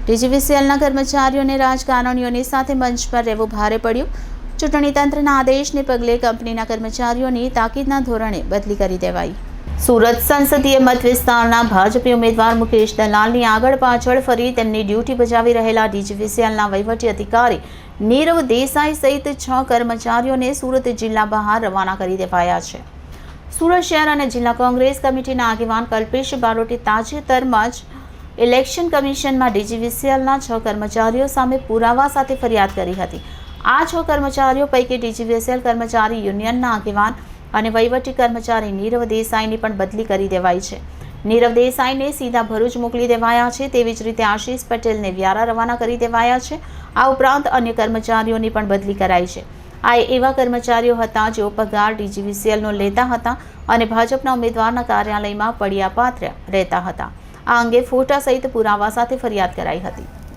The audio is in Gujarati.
ડીજીવીસીએલના કર્મચારીઓને રાજકારણીઓની સાથે મંચ પર રહેવું ભારે પડ્યું. ચૂંટણી તંત્રના આદેશને પગલે કંપનીના કર્મચારીઓની તાકીદના ધોરણે બદલી કરી દેવાઈ. સુરત સંસદીય મત વિસ્તારના ભાજપી ઉમેદવાર મુકેશ દલાલની આગળ પાછળ ફરી તેમની ડ્યુટી બજાવી રહેલા ડીજીવીસીએલના વહીવટી અધિકારી નીરવ દેસાઈ સહિત 6 કર્મચારીઓને સુરત જિલ્લા બહાર રવાના કરી દેવાયા છે. સુરત શહેર અને જિલ્લા કોંગ્રેસ કમિટીના આગેવાન કલ્પેશ બારોટે તાજેતરમાં જ ઇલેક્શન કમિશનમાં ડીજીવીસીએલના 6 કર્મચારીઓ સામે પુરાવા સાથે ફરિયાદ કરી હતી. આ 6 કર્મચારીઓ પૈકી ડીજીવીસીએલ કર્મચારી યુનિયનના આગેવાન અને વહીવટી કર્મચારી નીરવ દેસાઈની પણ બદલી કરી દેવાઈ છે. નીરવ દેસાઈને સીધા ભરૂચ મોકલી દેવાયા છે. તેવી જ રીતે આશીષ પટેલને વ્યારા રવાના કરી દેવાયા છે. આ ઉપરાંત અન્ય કર્મચારીઓની પણ બદલી કરાઈ છે. આ એવા કર્મચારીઓ હતા જેઓ પગાર ડીજીવીસીએલનો લેતા હતા અને ભાજપના ઉમેદવારના કાર્યાલયમાં પડ્યા પાત્ર રહેતા હતા. આ અંગે ફોટા સહિત પુરાવા સાથે ફરિયાદ કરાઈ હતી.